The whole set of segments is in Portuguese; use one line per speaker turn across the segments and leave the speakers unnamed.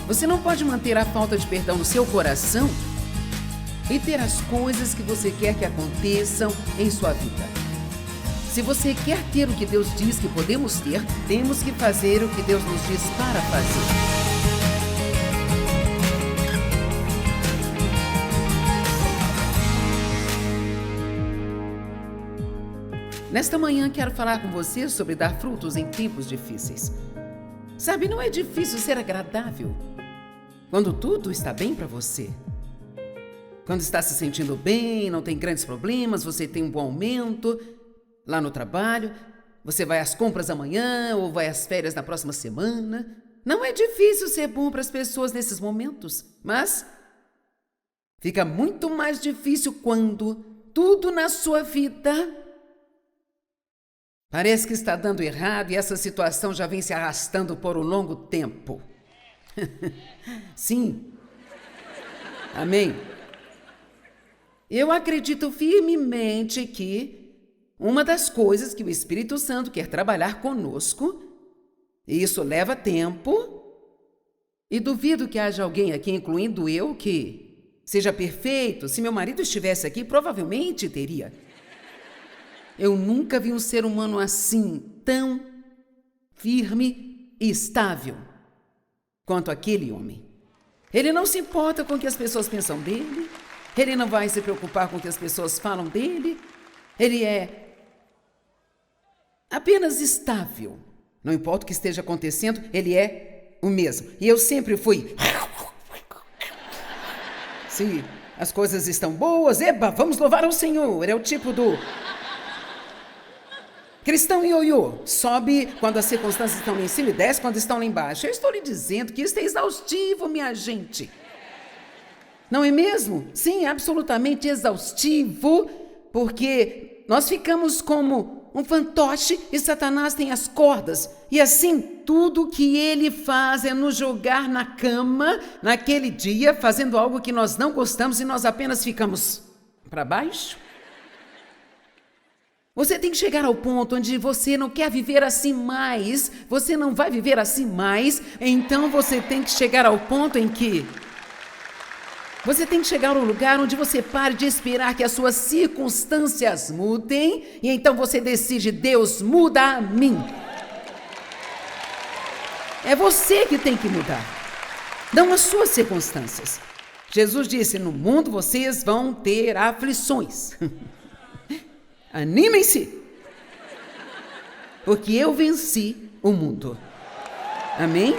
Você não pode manter a falta de perdão no seu coração e ter as coisas que você quer que aconteçam em sua vida. Se você quer ter o que Deus diz que podemos ter, temos que fazer o que Deus nos diz para fazer. Nesta manhã quero falar com você sobre dar frutos em tempos difíceis. Sabe, não é difícil ser agradável quando tudo está bem para você. Quando está se sentindo bem, não tem grandes problemas, você tem um bom aumento lá no trabalho, você vai às compras amanhã ou vai às férias na próxima semana. Não é difícil ser bom para as pessoas nesses momentos, mas fica muito mais difícil quando tudo na sua vida parece que está dando errado e essa situação já vem se arrastando por um longo tempo. Sim. Amém. Eu acredito firmemente que uma das coisas que o Espírito Santo quer trabalhar conosco, e isso leva tempo, e duvido que haja alguém aqui, incluindo eu, que seja perfeito. Se meu marido estivesse aqui, provavelmente teria. Eu nunca vi um ser humano assim, tão firme e estável quanto aquele homem. Ele não se importa com o que as pessoas pensam dele, ele não vai se preocupar com o que as pessoas falam dele, ele é apenas estável. Não importa o que esteja acontecendo, ele é o mesmo. E eu sempre fui... Se as coisas estão boas, eba, vamos louvar ao Senhor. É o tipo do... cristão ioiô, sobe quando as circunstâncias estão lá em cima e desce quando estão lá embaixo. Eu estou lhe dizendo que isso é exaustivo, minha gente. Não é mesmo? Sim, absolutamente exaustivo, porque nós ficamos como um fantoche e Satanás tem as cordas. E assim, tudo que ele faz é nos jogar na cama, naquele dia, fazendo algo que nós não gostamos e nós apenas ficamos para baixo. Você tem que chegar ao ponto onde você não quer viver assim mais, você não vai viver assim mais, então você tem que chegar ao ponto em que você tem que chegar ao lugar onde você pare de esperar que as suas circunstâncias mudem, e então você decide, Deus, muda a mim. É você que tem que mudar, não as suas circunstâncias. Jesus disse, no mundo vocês vão ter aflições. Animem-se, porque eu venci o mundo. Amém?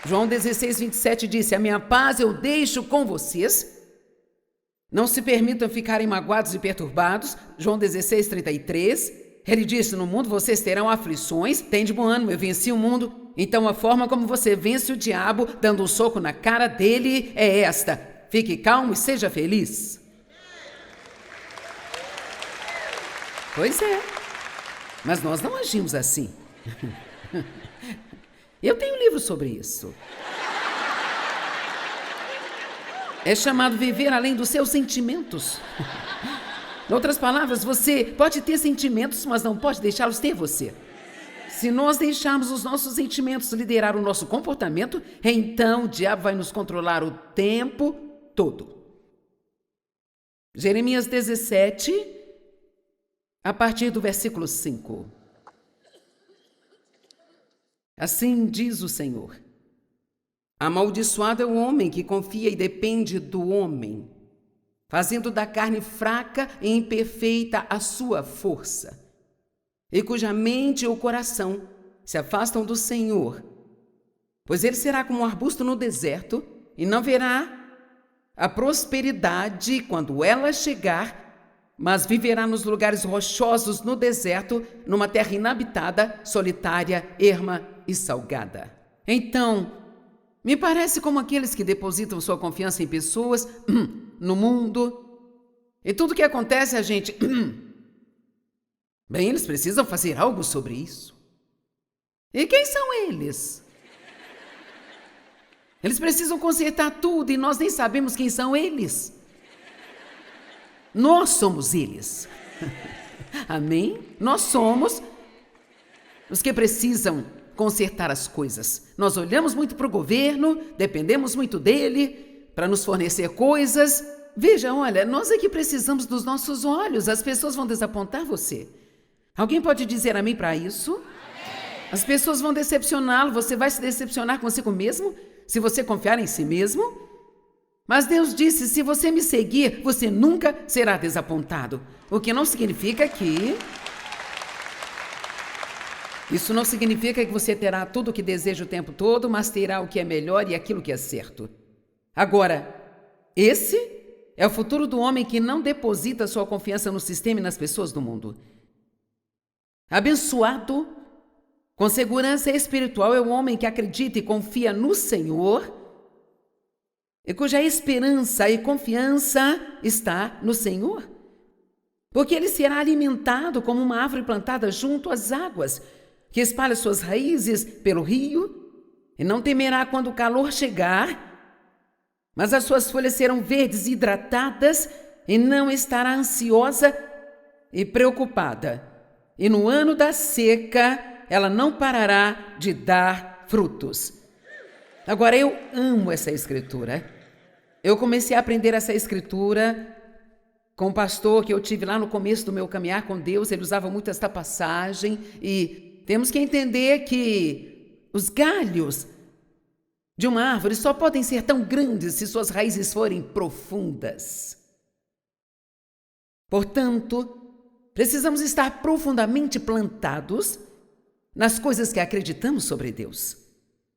João 16, 27 disse, a minha paz eu deixo com vocês. Não se permitam ficarem magoados e perturbados. João 16, 33. Ele disse, no mundo vocês terão aflições. Tem de bom ânimo, eu venci o mundo. Então a forma como você vence o diabo, dando um soco na cara dele, é esta. Fique calmo e seja feliz. Pois é, mas nós não agimos assim. Eu tenho um livro sobre isso. É chamado Viver Além dos Seus Sentimentos. Em outras palavras, você pode ter sentimentos, mas não pode deixá-los ter você. Se nós deixarmos os nossos sentimentos liderar o nosso comportamento, então o diabo vai nos controlar o tempo todo. Jeremias 17... a partir do versículo 5. Assim diz o Senhor. Amaldiçoado é o homem que confia e depende do homem, fazendo da carne fraca e imperfeita a sua força, e cuja mente e o coração se afastam do Senhor. Pois ele será como um arbusto no deserto, e não verá a prosperidade quando ela chegar, mas viverá nos lugares rochosos no deserto, numa terra inabitada, solitária, erma e salgada. Então, me parece como aqueles que depositam sua confiança em pessoas, no mundo, e tudo que acontece a gente... Bem, eles precisam fazer algo sobre isso. E quem são eles? Eles precisam consertar tudo e nós nem sabemos quem são eles. Nós somos eles. Amém? Nós somos os que precisam consertar as coisas. Nós olhamos muito para o governo, dependemos muito dele para nos fornecer coisas. Veja, olha, nós é que precisamos dos nossos olhos. As pessoas vão desapontar você. Alguém pode dizer amém para isso? As pessoas vão decepcioná-lo. Você vai se decepcionar consigo mesmo, se você confiar em si mesmo. Mas Deus disse, se você me seguir, você nunca será desapontado. O que não significa que... Isso não significa que você terá tudo o que deseja o tempo todo, mas terá o que é melhor e aquilo que é certo. Agora, esse é o futuro do homem que não deposita sua confiança no sistema e nas pessoas do mundo. Abençoado, com segurança espiritual, é o homem que acredita e confia no Senhor e cuja esperança e confiança está no Senhor. Porque ele será alimentado como uma árvore plantada junto às águas, que espalha suas raízes pelo rio e não temerá quando o calor chegar, mas as suas folhas serão verdes e hidratadas e não estará ansiosa e preocupada. E no ano da seca, ela não parará de dar frutos. Agora, eu amo essa escritura. Eu comecei a aprender essa escritura com um pastor que eu tive lá no começo do meu caminhar com Deus. Ele usava muito esta passagem e temos que entender que os galhos de uma árvore só podem ser tão grandes se suas raízes forem profundas. Portanto, precisamos estar profundamente plantados nas coisas que acreditamos sobre Deus.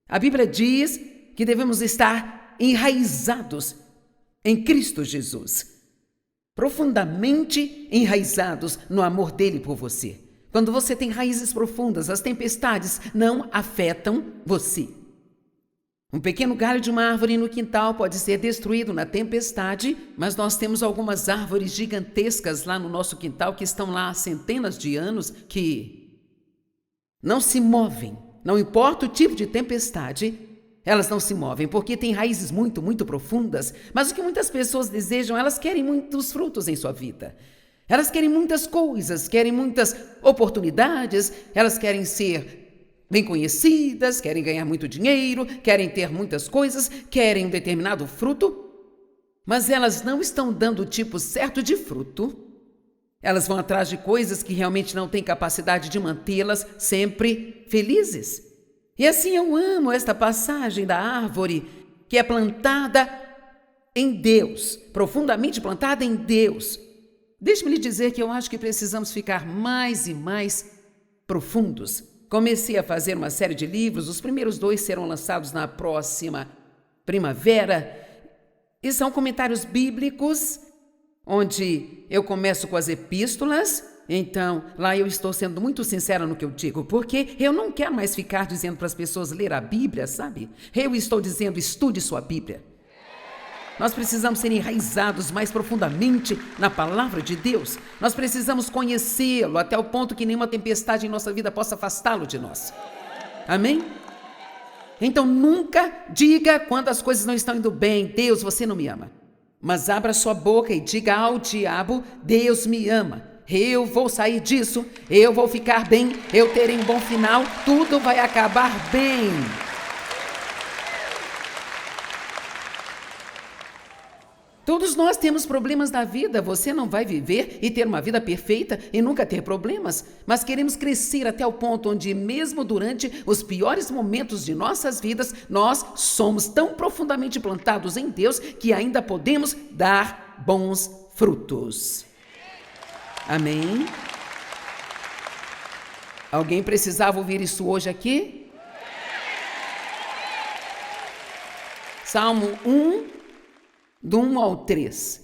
A Bíblia diz que devemos estar enraizados em Cristo Jesus, profundamente enraizados no amor dele por você. Quando você tem raízes profundas, as tempestades não afetam você. Um pequeno galho de uma árvore no quintal pode ser destruído na tempestade, mas nós temos algumas árvores gigantescas lá no nosso quintal que estão lá há centenas de anos que não se movem. Não importa o tipo de tempestade, elas não se movem porque têm raízes muito, muito profundas. Mas o que muitas pessoas desejam, elas querem muitos frutos em sua vida. Elas querem muitas coisas, querem muitas oportunidades, elas querem ser bem conhecidas, querem ganhar muito dinheiro, querem ter muitas coisas, querem um determinado fruto, mas elas não estão dando o tipo certo de fruto. Elas vão atrás de coisas que realmente não têm capacidade de mantê-las sempre felizes. E assim eu amo esta passagem da árvore que é plantada em Deus, profundamente plantada em Deus. Deixe-me lhe dizer que eu acho que precisamos ficar mais e mais profundos. Comecei a fazer uma série de livros, os primeiros 2 serão lançados na próxima primavera, e são comentários bíblicos, onde eu começo com as epístolas. Então, lá eu estou sendo muito sincera no que eu digo, porque eu não quero mais ficar dizendo para as pessoas ler a Bíblia, sabe? Eu estou dizendo, estude sua Bíblia. Nós precisamos ser enraizados mais profundamente na palavra de Deus. Nós precisamos conhecê-lo até o ponto que nenhuma tempestade em nossa vida possa afastá-lo de nós. Amém? Então nunca diga quando as coisas não estão indo bem, Deus, você não me ama. Mas abra sua boca e diga ao diabo, Deus me ama. Eu vou sair disso, eu vou ficar bem, eu terei um bom final, tudo vai acabar bem. Todos nós temos problemas na vida. Você não vai viver e ter uma vida perfeita e nunca ter problemas, mas queremos crescer até o ponto onde, mesmo durante os piores momentos de nossas vidas, nós somos tão profundamente plantados em Deus que ainda podemos dar bons frutos. Amém? Alguém precisava ouvir isso hoje aqui? Salmo 1, do 1 ao 3.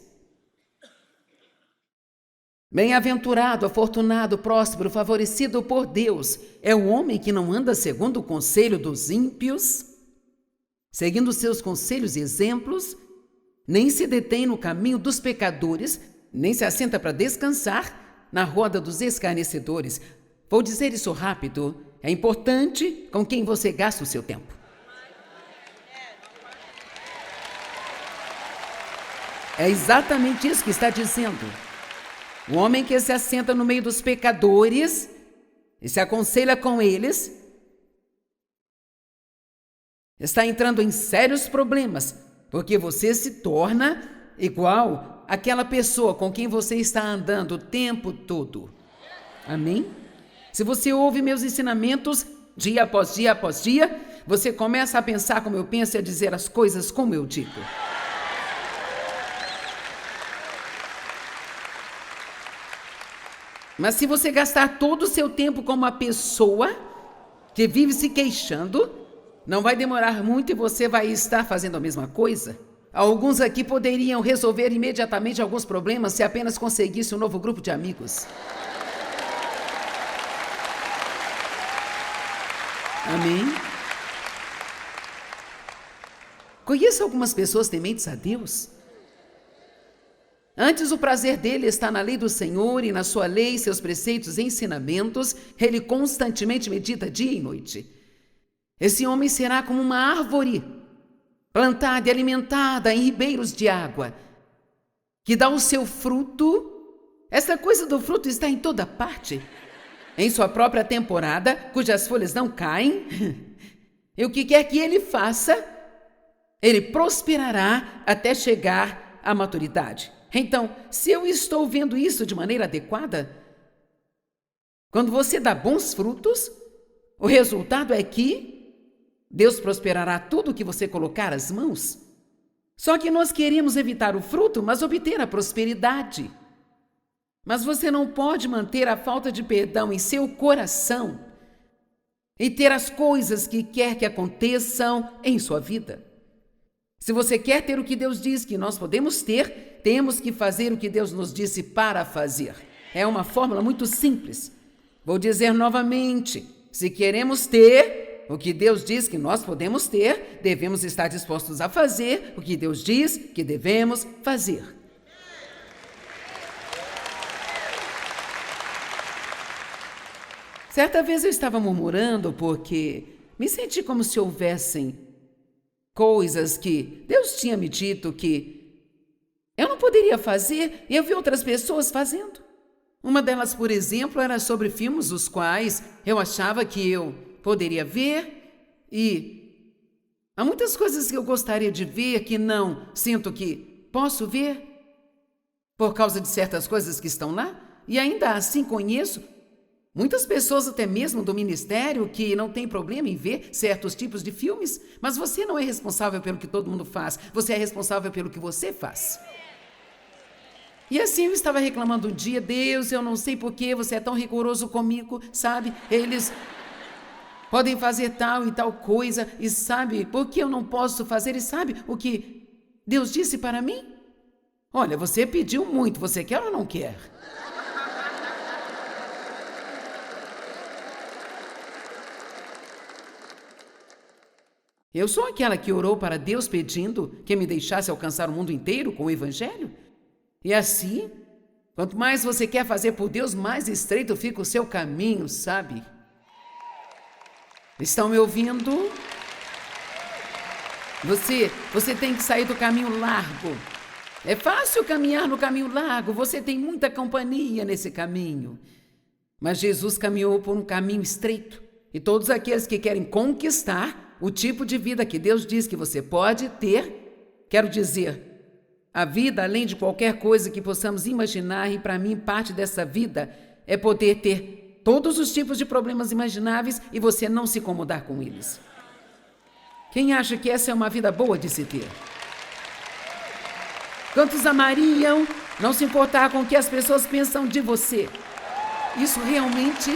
Bem-aventurado, afortunado, próspero, favorecido por Deus é o homem que não anda segundo o conselho dos ímpios, seguindo seus conselhos e exemplos, nem se detém no caminho dos pecadores, nem se assenta para descansar na roda dos escarnecedores. Vou dizer isso rápido. É importante com quem você gasta o seu tempo. É exatamente isso que está dizendo. O homem que se assenta no meio dos pecadores e se aconselha com eles, está entrando em sérios problemas, porque você se torna igual àquela pessoa com quem você está andando o tempo todo. Amém? Se você ouve meus ensinamentos dia após dia após dia, você começa a pensar como eu penso e a dizer as coisas como eu digo. Mas se você gastar todo o seu tempo com uma pessoa que vive se queixando, não vai demorar muito e você vai estar fazendo a mesma coisa. Alguns aqui poderiam resolver imediatamente alguns problemas se apenas conseguisse um novo grupo de amigos. Amém? Conheço algumas pessoas tementes a Deus. Antes, o prazer dele está na lei do Senhor e na sua lei, seus preceitos e ensinamentos, ele constantemente medita dia e noite. Esse homem será como uma árvore, plantada e alimentada em ribeiros de água, que dá o seu fruto. Essa coisa do fruto está em toda parte, em sua própria temporada, cujas folhas não caem. E o que quer que ele faça, ele prosperará até chegar à maturidade. Então, se eu estou vendo isso de maneira adequada, quando você dá bons frutos, o resultado é que Deus prosperará tudo que você colocar as mãos. Só que nós queremos evitar o fruto, mas obter a prosperidade. Mas você não pode manter a falta de perdão em seu coração e ter as coisas que quer que aconteçam em sua vida. Se você quer ter o que Deus diz que nós podemos ter, temos que fazer o que Deus nos disse para fazer. É uma fórmula muito simples. Vou dizer novamente, se queremos ter o que Deus diz que nós podemos ter, devemos estar dispostos a fazer o que Deus diz que devemos fazer. Certa vez eu estava murmurando porque me senti como se houvessem coisas que Deus tinha me dito que eu não poderia fazer e eu vi outras pessoas fazendo. Uma delas, por exemplo, era sobre filmes os quais eu achava que eu poderia ver e há muitas coisas que eu gostaria de ver que não sinto que posso ver por causa de certas coisas que estão lá e ainda assim conheço muitas pessoas, até mesmo do ministério, que não tem problema em ver certos tipos de filmes, mas você não é responsável pelo que todo mundo faz, você é responsável pelo que você faz. E assim eu estava reclamando um dia, Deus, eu não sei por que você é tão rigoroso comigo, sabe? Eles podem fazer tal e tal coisa, e sabe por que eu não posso fazer? E sabe o que Deus disse para mim? Olha, você pediu muito, você quer ou não quer? Eu sou aquela que orou para Deus pedindo que me deixasse alcançar o mundo inteiro com o Evangelho? E assim, quanto mais você quer fazer por Deus, mais estreito fica o seu caminho, sabe? Estão me ouvindo? Você tem que sair do caminho largo. É fácil caminhar no caminho largo, você tem muita companhia nesse caminho. Mas Jesus caminhou por um caminho estreito. E todos aqueles que querem conquistar o tipo de vida que Deus diz que você pode ter, quero dizer, a vida além de qualquer coisa que possamos imaginar, e para mim parte dessa vida é poder ter todos os tipos de problemas imagináveis e você não se incomodar com eles. Quem acha que essa é uma vida boa de se ter? Quantos amariam não se importar com o que as pessoas pensam de você? Isso realmente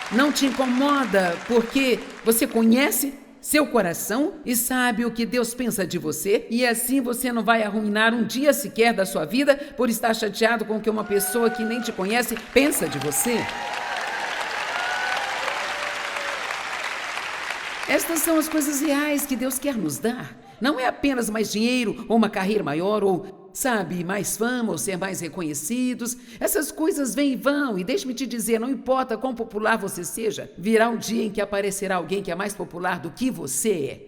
não te incomoda porque você conhece seu coração e sabe o que Deus pensa de você, e assim você não vai arruinar um dia sequer da sua vida por estar chateado com o que uma pessoa que nem te conhece pensa de você. Estas são as coisas reais que Deus quer nos dar. Não é apenas mais dinheiro ou uma carreira maior ou, sabe, mais fama ou ser mais reconhecidos. Essas coisas vêm e vão, e deixe-me te dizer, não importa quão popular você seja, virá um dia em que aparecerá alguém que é mais popular do que você é.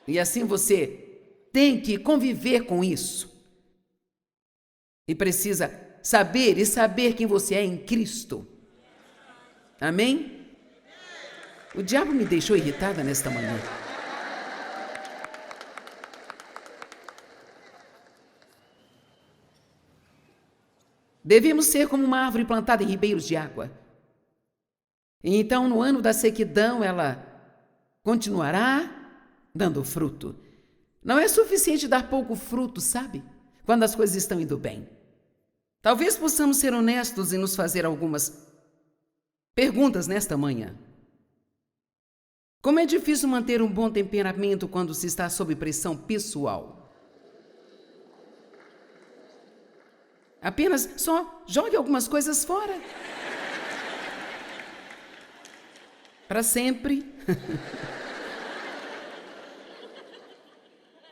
E assim você tem que conviver com isso. E precisa saber quem você é em Cristo. Amém? O diabo me deixou irritada nesta manhã. Devemos ser como uma árvore plantada em ribeiros de água. E então, no ano da sequidão, ela continuará dando fruto. Não é suficiente dar pouco fruto, sabe? Quando as coisas estão indo bem. Talvez possamos ser honestos e nos fazer algumas perguntas nesta manhã. Como é difícil manter um bom temperamento quando se está sob pressão pessoal? Apenas só jogue algumas coisas fora. Para sempre.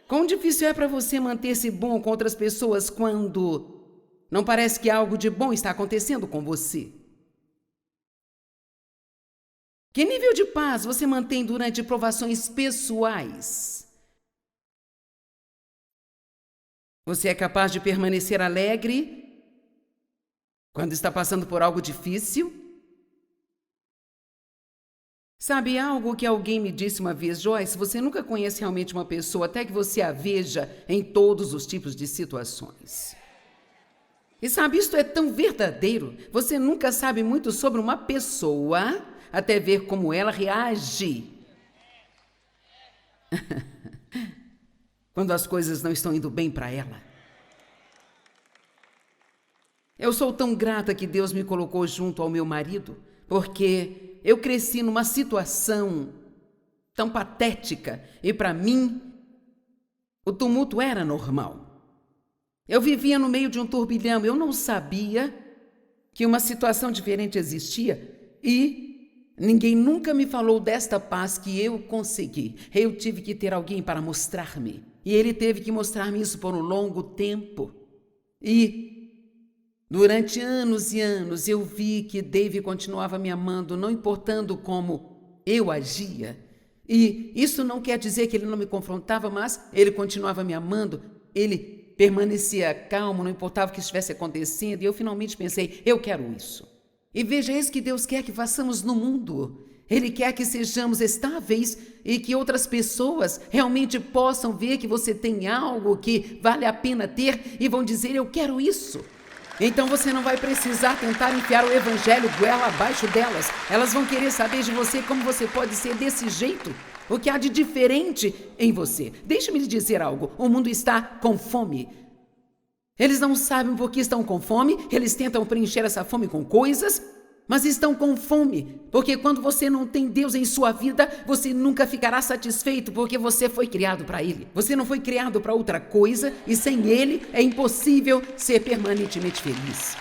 Quão difícil é para você manter-se bom com outras pessoas quando não parece que algo de bom está acontecendo com você? Que nível de paz você mantém durante provações pessoais? Você é capaz de permanecer alegre quando está passando por algo difícil? Sabe algo que alguém me disse uma vez, Joyce? Você nunca conhece realmente uma pessoa até que você a veja em todos os tipos de situações. E sabe, isto é tão verdadeiro. Você nunca sabe muito sobre uma pessoa até ver como ela reage. Quando as coisas não estão indo bem para ela. Eu sou tão grata que Deus me colocou junto ao meu marido, porque eu cresci numa situação tão patética e para mim o tumulto era normal. Eu vivia no meio de um turbilhão, eu não sabia que uma situação diferente existia e ninguém nunca me falou desta paz que eu consegui. Eu tive que ter alguém para mostrar-me e ele teve que mostrar-me isso por um longo tempo. E durante anos e anos eu vi que Dave continuava me amando, não importando como eu agia. E isso não quer dizer que ele não me confrontava, mas ele continuava me amando, ele permanecia calmo, não importava o que estivesse acontecendo, e eu finalmente pensei, eu quero isso. E veja, é isso que Deus quer que façamos no mundo. Ele quer que sejamos estáveis e que outras pessoas realmente possam ver que você tem algo que vale a pena ter e vão dizer, eu quero isso. Então você não vai precisar tentar enfiar o evangelho goela abaixo delas. Elas vão querer saber de você como você pode ser desse jeito. O que há de diferente em você. Deixe-me lhe dizer algo. O mundo está com fome. Eles não sabem por que estão com fome. Eles tentam preencher essa fome com coisas, mas estão com fome. Porque quando você não tem Deus em sua vida, você nunca ficará satisfeito, porque você foi criado para Ele. Você não foi criado para outra coisa, e sem Ele é impossível ser permanentemente feliz.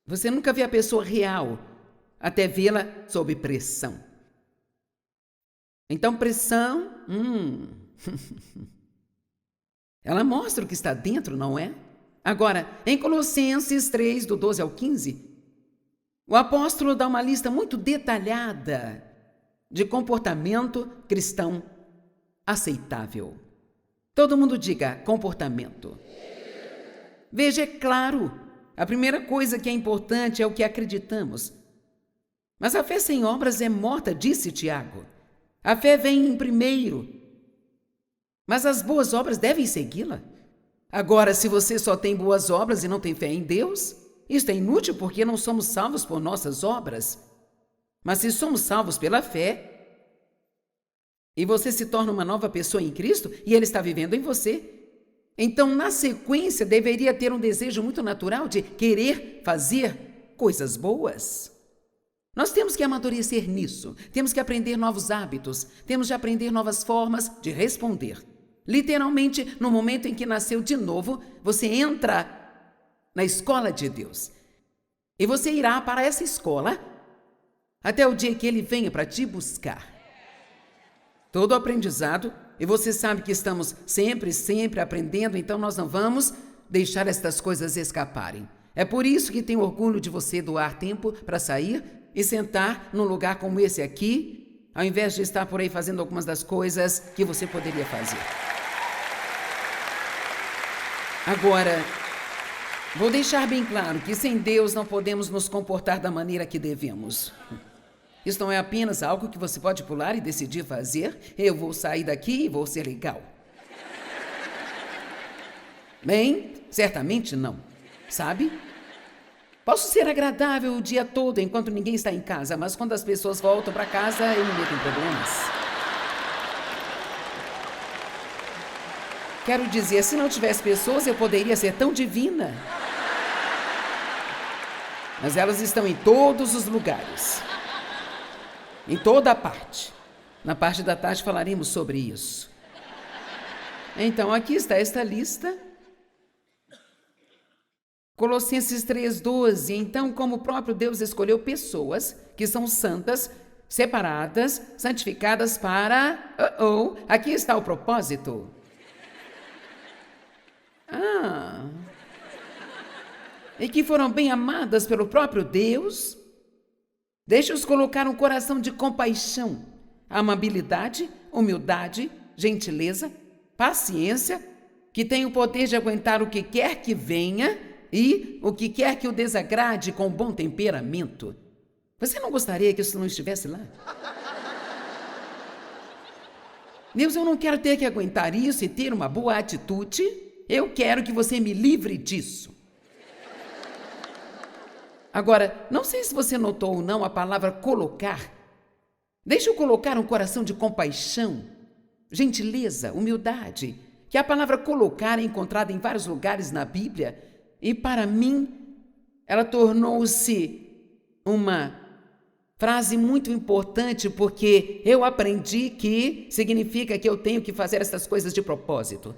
Você nunca vê a pessoa real até vê-la sob pressão. Então, pressão, ela mostra o que está dentro, não é? Agora, em Colossenses 3, do 12 ao 15, o apóstolo dá uma lista muito detalhada de comportamento cristão aceitável. Todo mundo diga comportamento. Veja, é claro, a primeira coisa que é importante é o que acreditamos. Mas a fé sem obras é morta, disse Tiago. A fé vem em primeiro, mas as boas obras devem segui-la. Agora, se você só tem boas obras e não tem fé em Deus, isto é inútil porque não somos salvos por nossas obras. Mas se somos salvos pela fé, e você se torna uma nova pessoa em Cristo, e Ele está vivendo em você, então, na sequência, deveria ter um desejo muito natural de querer fazer coisas boas. Nós temos que amadurecer nisso, temos que aprender novos hábitos, temos de aprender novas formas de responder. Literalmente, no momento em que nasceu de novo, você entra na escola de Deus. E você irá para essa escola até o dia que Ele venha para te buscar. Todo o aprendizado, e você sabe que estamos sempre aprendendo, então nós não vamos deixar estas coisas escaparem. É por isso que tenho orgulho de você doar tempo para sair e sentar num lugar como esse aqui, ao invés de estar por aí fazendo algumas das coisas que você poderia fazer. Agora, vou deixar bem claro que sem Deus não podemos nos comportar da maneira que devemos. Isso não é apenas algo que você pode pular e decidir fazer. Eu vou sair daqui e vou ser legal. Bem, certamente não, sabe? Posso ser agradável o dia todo enquanto ninguém está em casa, mas quando as pessoas voltam para casa, eu me meto em problemas. Quero dizer, se não tivesse pessoas, eu poderia ser tão divina. Mas elas estão em todos os lugares. Em toda a parte. Na parte da tarde falaremos sobre isso. Então, aqui está esta lista. Colossenses 3,12. Então, como o próprio Deus escolheu pessoas que são santas, separadas, santificadas para... aqui está o propósito. E que foram bem amadas pelo próprio Deus. Deixa-os colocar um coração de compaixão, amabilidade, humildade, gentileza, paciência, que tem o poder de aguentar o que quer que venha e o que quer que o desagrade com bom temperamento. Você não gostaria que isso não estivesse lá? Deus, eu não quero ter que aguentar isso e ter uma boa atitude. Eu quero que você me livre disso. Agora, não sei se você notou ou não a palavra colocar. Deixa eu colocar um coração de compaixão, gentileza, humildade, que a palavra colocar é encontrada em vários lugares na Bíblia e, para mim, ela tornou-se uma frase muito importante porque eu aprendi que significa que eu tenho que fazer essas coisas de propósito.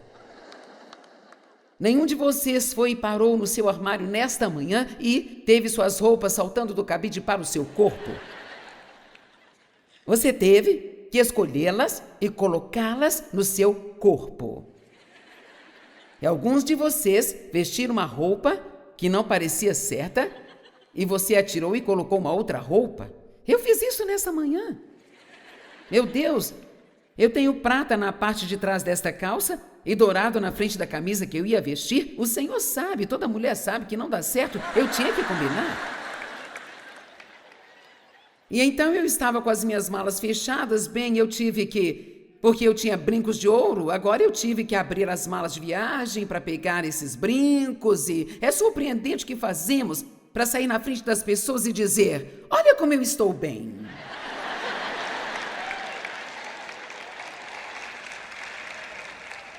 Nenhum de vocês foi e parou no seu armário nesta manhã e teve suas roupas saltando do cabide para o seu corpo. Você teve que escolhê-las e colocá-las no seu corpo. E alguns de vocês vestiram uma roupa que não parecia certa e você a tirou e colocou uma outra roupa. Eu fiz isso nessa manhã. Meu Deus, eu tenho prata na parte de trás desta calça e dourado na frente da camisa que eu ia vestir. O Senhor sabe, toda mulher sabe que não dá certo. Eu tinha que combinar. E então eu estava com as minhas malas fechadas. Bem, eu tive que... Porque eu tinha brincos de ouro, agora eu tive que abrir as malas de viagem para pegar esses brincos. E é surpreendente o que fazemos para sair na frente das pessoas e dizer: olha como eu estou bem.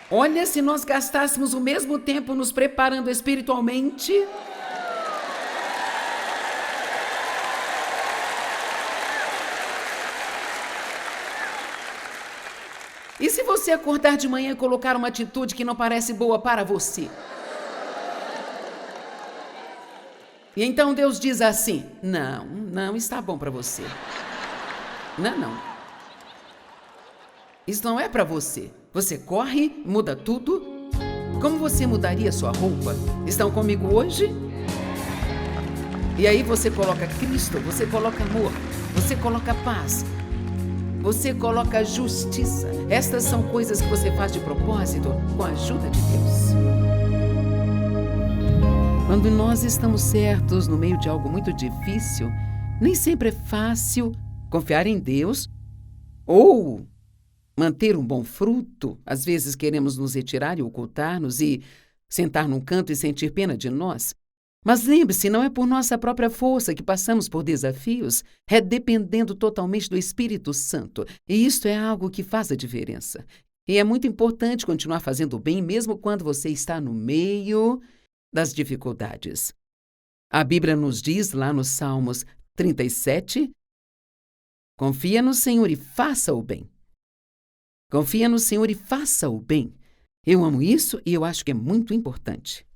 Olha, se nós gastássemos o mesmo tempo nos preparando espiritualmente. E se você acordar de manhã e colocar uma atitude que não parece boa para você? E então Deus diz assim: não está bom para você. Não. Isso não é para você. Você corre, muda tudo. Como você mudaria sua roupa? Estão comigo hoje? E aí você coloca Cristo, você coloca amor, você coloca paz, você coloca justiça. Estas são coisas que você faz de propósito com a ajuda de Deus. Quando nós estamos certos no meio de algo muito difícil, nem sempre é fácil confiar em Deus ou manter um bom fruto. Às vezes queremos nos retirar e ocultar-nos e sentar num canto e sentir pena de nós. Mas lembre-se, não é por nossa própria força que passamos por desafios, é dependendo totalmente do Espírito Santo. E isto é algo que faz a diferença. E é muito importante continuar fazendo o bem mesmo quando você está no meio das dificuldades. A Bíblia nos diz lá nos Salmos 37, confia no Senhor e faça o bem. Confia no Senhor e faça o bem. Eu amo isso e eu acho que é muito importante.